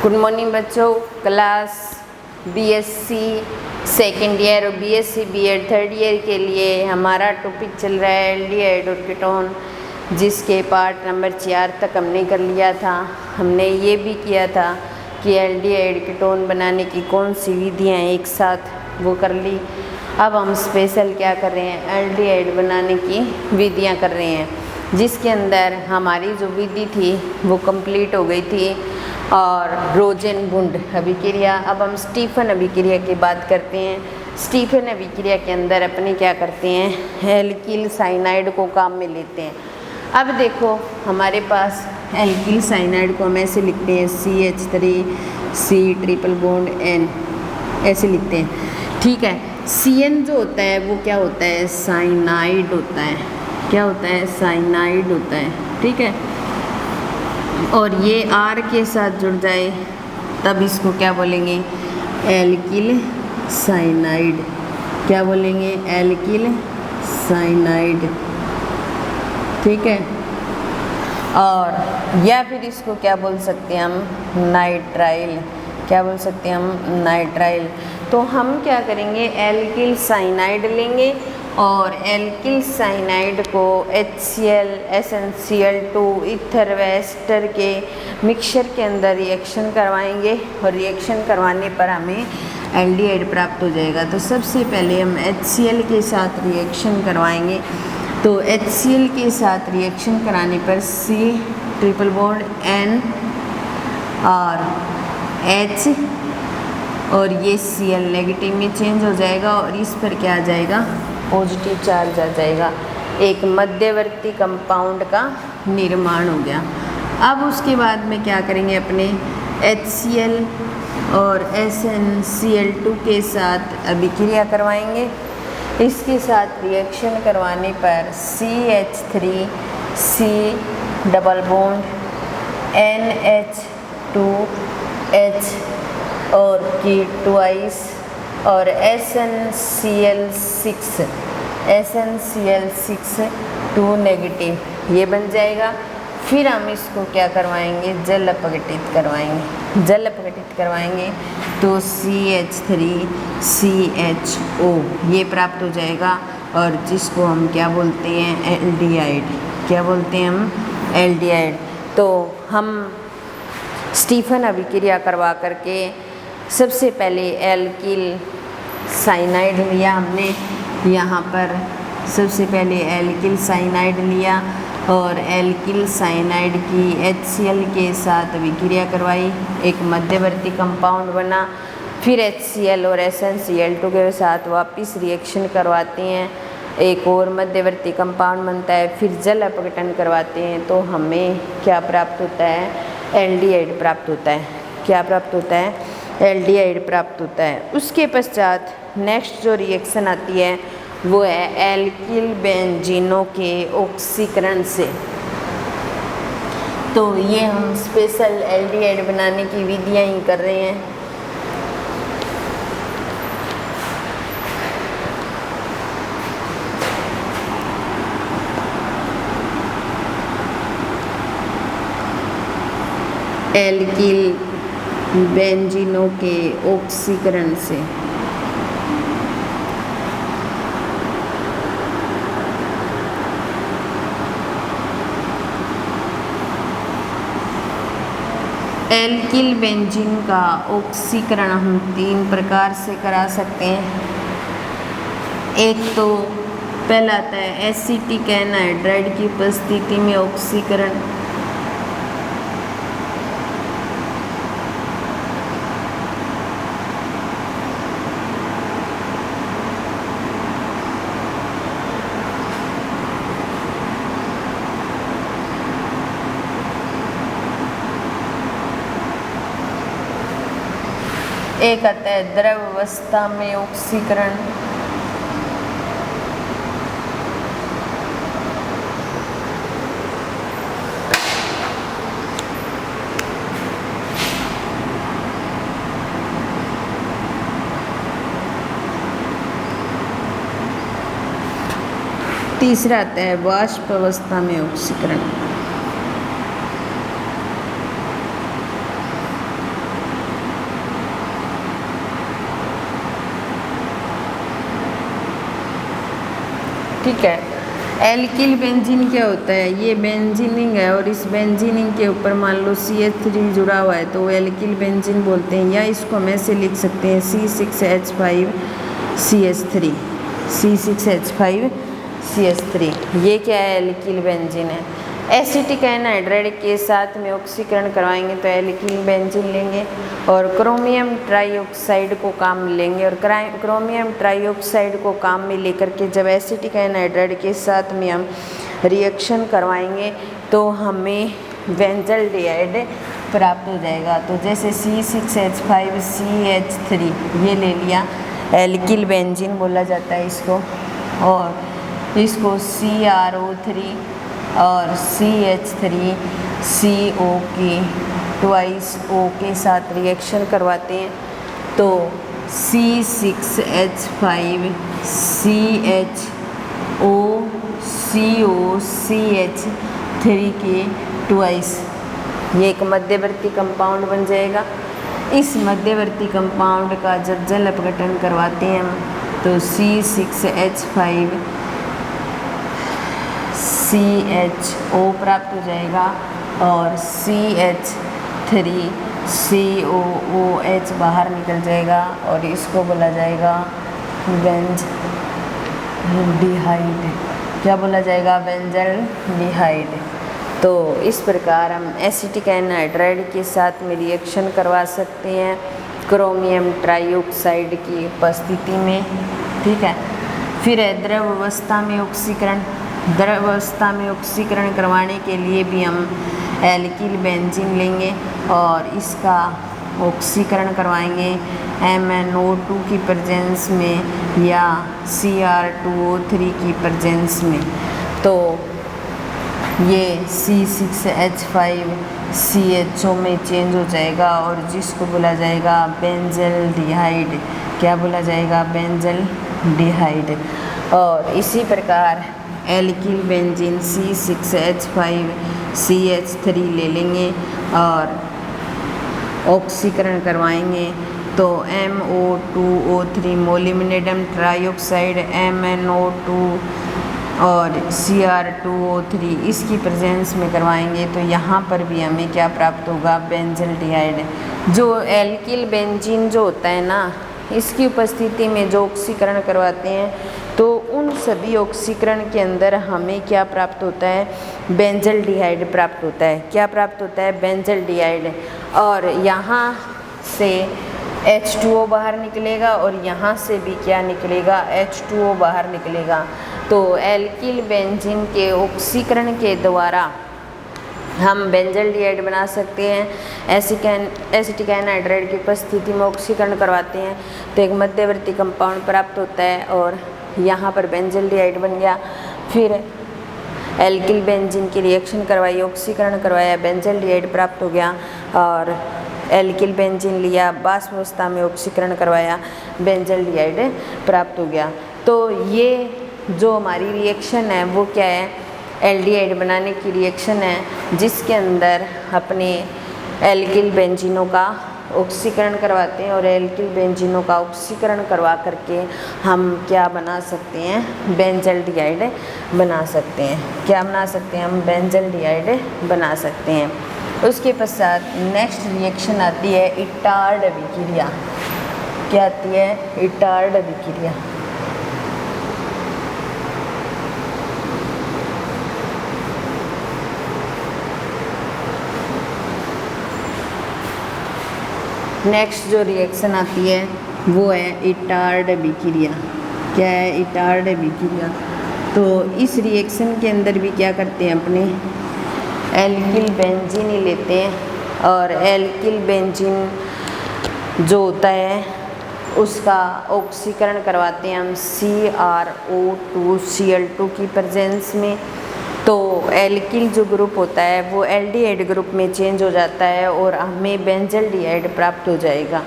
Good morning बच्चों। Class BSc second year और BSc BEd third year के लिए हमारा टॉपिक चल रहा है एल्डिहाइड और कीटोन, जिसके पार्ट नंबर 4 तक हमने कर लिया था। हमने ये भी किया था कि एल्डिहाइड कीटोन बनाने की कौन सी विधियाँ एक साथ वो कर ली। अब हम स्पेशल क्या कर रहे हैं, एल्डिहाइड बनाने की विधियाँ कर रहे हैं, जिसके अंदर हमारी जो विधि थी वो कंप्लीट हो गई थी और रोजेनबुंड अभिक्रिया। अब हम स्टीफन अभिक्रिया की बात करते हैं। स्टीफन अभिक्रिया के अंदर अपने क्या करते हैं, एल्किल साइनाइड को काम में लेते हैं। अब देखो हमारे पास एल्किल साइनाइड को हम ऐसे लिखते हैं CH3C ट्रिपल बॉन्ड N, ऐसे लिखते हैं, ठीक है। CN जो होता है वो क्या होता है, साइनाइड होता है। क्या होता है, साइनाइड होता है, ठीक है। और ये R के साथ जुड़ जाए तब इसको क्या बोलेंगे, एल्किल साइनाइड। क्या बोलेंगे, एल्किल साइनाइड, ठीक है। और या फिर इसको क्या बोल सकते हैं हम, नाइट्राइल। क्या बोल सकते हैं हम, नाइट्राइल। तो हम क्या करेंगे, एल्किल साइनाइड लेंगे और एल्किल साइनाइड को HCl SnCl2 ईथर व एस्टर के मिक्सचर के अंदर रिएक्शन करवाएंगे और रिएक्शन करवाने पर हमें एल्डिहाइड प्राप्त हो जाएगा। तो सबसे पहले हम HCl के साथ रिएक्शन करवाएंगे। तो HCl के साथ रिएक्शन कराने पर C ट्रिपल बॉन्ड N और H और ये Cl नेगेटिव में चेंज हो जाएगा और इस पर क्या आ जाएगा, पॉजिटिव चार्ज आ जाएगा। एक मध्यवर्ती कंपाउंड का निर्माण हो गया। अब उसके बाद में क्या करेंगे, अपने HCl और SnCl2 के साथ अभिक्रिया करवाएंगे। इसके साथ रिएक्शन करवाने पर CH3C डबल बॉन्ड NH2H और की2 और SnCl6 2 नेगेटिव, ये बन जाएगा। फिर हम इसको क्या करवाएंगे, जल अपघटित करवाएंगे। जल अपघटित करवाएंगे तो CH3CHO ये प्राप्त हो जाएगा और जिसको हम क्या बोलते हैं, एल्डिहाइड। क्या बोलते हैं हम, एल्डिहाइड। तो हम स्टीफन अभिक्रिया करवा करके सबसे पहले एल्किल साइनाइड लिया हमने, यहाँ पर सबसे पहले एल्किल साइनाइड लिया और एल्किल साइनाइड की HCl के साथ अभिक्रिया करवाई, एक मध्यवर्ती कंपाउंड बना। फिर HCl और SnCl2 के साथ वापस रिएक्शन करवाते हैं, एक और मध्यवर्ती कंपाउंड बनता है। फिर जल अपघटन करवाते हैं तो हमें क्या प्राप्त होता है, एल्डिहाइड प्राप्त होता है। क्या प्राप्त होता है, एल्डिहाइड प्राप्त होता है। उसके पश्चात नेक्स्ट जो रिएक्शन आती है वो है एल्किल बेंजीनों के ऑक्सीकरण से। तो ये हम स्पेशल एल्डिहाइड बनाने की विधियाँ ही कर रहे हैं। एल्किल बेंजीनों के ऑक्सीकरण से। एल्किल बेंजीन का ऑक्सीकरण हम 3 प्रकार से करा सकते हैं। एक तो पहला आता है एसिटिक एनहाइड्राइड की उपस्थिति में ऑक्सीकरण। एक आता है द्रव अवस्था में ऑक्सीकरण। तीसरा आता है वाष्प अवस्था में ऑक्सीकरण। ठीक है। एल्किल बेंजीन क्या होता है, ये बेंजीनिंग है और इस बेंजीनिंग के ऊपर मान लो CH3 जुड़ा हुआ है तो वो एल्किल बेंजीन बोलते हैं, या इसको हम ऐसे लिख सकते हैं C6H5CH3, C6H5CH3। ये क्या है, एल्किल बेंजीन है। एसिटिक एनहाइड्राइड के साथ में ऑक्सीकरण करवाएंगे तो एल्किल बेंजीन लेंगे और क्रोमियम ट्राइऑक्साइड को काम में लेंगे, और क्रोमियम ट्राइऑक्साइड को काम में लेकर के जब एसिटिक एनहाइड्राइड के साथ में हम रिएक्शन करवाएंगे तो हमें बेंजल्डिहाइड प्राप्त हो जाएगा। तो जैसे C6H5CH3 ये ले लिया, एल्किल बेंजीन बोला जाता है इसको, और इसको CrO3 और CH3CO की ट्वाइस O के साथ रिएक्शन करवाते हैं तो C6H5CHOCOCH3 के ट्वाइस ये एक मध्यवर्ती कंपाउंड बन जाएगा। इस मध्यवर्ती कंपाउंड का जब जल अपघटन करवाते हैं हम तो C6H5CHO प्राप्त हो जाएगा और CH3COOH बाहर निकल जाएगा और इसको बोला जाएगा बेंजल्डिहाइड। क्या बोला जाएगा, बेंजल्डिहाइड। तो इस प्रकार हम एसिटिक एनहाइड्राइड के साथ में रिएक्शन करवा सकते हैं क्रोमियम ट्राइऑक्साइड की उपस्थिति में, ठीक है। फिर है द्रव अवस्था में ऑक्सीकरण। द्रव अवस्था में ऑक्सीकरण करवाने के लिए भी हम एल्किल बेंजीन लेंगे और इसका ऑक्सीकरण करवाएंगे MnO2 की प्रेजेंस में या Cr2O3 की प्रेजेंस में। तो ये C6H5CHO में चेंज हो जाएगा और जिसको बोला जाएगा बेंजल्डिहाइड। क्या बोला जाएगा, बेंजल्डिहाइड। और इसी प्रकार एल्किल बेंजीन C6H5CH3 ले लेंगे और ऑक्सीकरण करवाएंगे तो MO2O3 मोलिब्डेनम ट्राइऑक्साइड MnO2 और Cr2O3 इसकी प्रेजेंस में करवाएंगे तो यहाँ पर भी हमें क्या प्राप्त होगा, बेंजल्डिहाइड। जो एल्किल बेंजीन जो होता है ना, इसकी उपस्थिति में जो ऑक्सीकरण करवाते हैं तो उन सभी ऑक्सीकरण के अंदर हमें क्या प्राप्त होता है, बेंजल्डिहाइड प्राप्त होता है। क्या प्राप्त होता है, बेंजल्डिहाइड। और यहाँ से H2O बाहर निकलेगा और यहाँ से भी क्या निकलेगा, H2O बाहर निकलेगा। तो एल्किल बेंजीन के ऑक्सीकरण के द्वारा हम बेंजल्डिहाइड बना सकते हैं। एसिटिक एनहाइड्राइड की उपस्थिति में ऑक्सीकरण करवाते हैं तो एक मध्यवर्ती कंपाउंड प्राप्त होता है और यहाँ पर बेंजल्डिहाइड बन गया। फिर एल्किल बेंजीन की रिएक्शन करवाई, ऑक्सीकरण करवाया, बेंजल्डिहाइड प्राप्त हो गया। और एल्किल बेंजीन लिया, वाष्प अवस्था में ऑक्सीकरण करवाया, बेंजल्डिहाइड प्राप्त हो गया। तो ये जो हमारी रिएक्शन है वो क्या है, एल्डिहाइड बनाने की रिएक्शन है जिसके अंदर अपने एल्किल बेंजीनों का ऑक्सीकरण करवाते हैं और एल्किल बेंजीनों का ऑक्सीकरण करवा करके हम क्या बना सकते हैं, बेंजल्डिहाइड बना सकते हैं। क्या बना सकते हैं हम, बेंजल्डिहाइड बना सकते हैं। उसके पश्चात नेक्स्ट रिएक्शन आती है इटार्ड अभिक्रिया। क्या आती है, इटार्ड अभिक्रिया। नेक्स्ट जो रिएक्शन आती है वो है इटार्ड अभिक्रिया। क्या है, इटार्ड अभिक्रिया। तो इस रिएक्शन के अंदर भी क्या करते हैं, अपने एल्किल बेंजीन ही लेते हैं और एल्किल बेंजीन जो होता है उसका ऑक्सीकरण करवाते हैं हम CrO2Cl2 की प्रेजेंस में। तो एल्किल जो ग्रुप होता है वो एल्डिहाइड ग्रुप में चेंज हो जाता है और हमें बेंजल्डिहाइड प्राप्त हो जाएगा।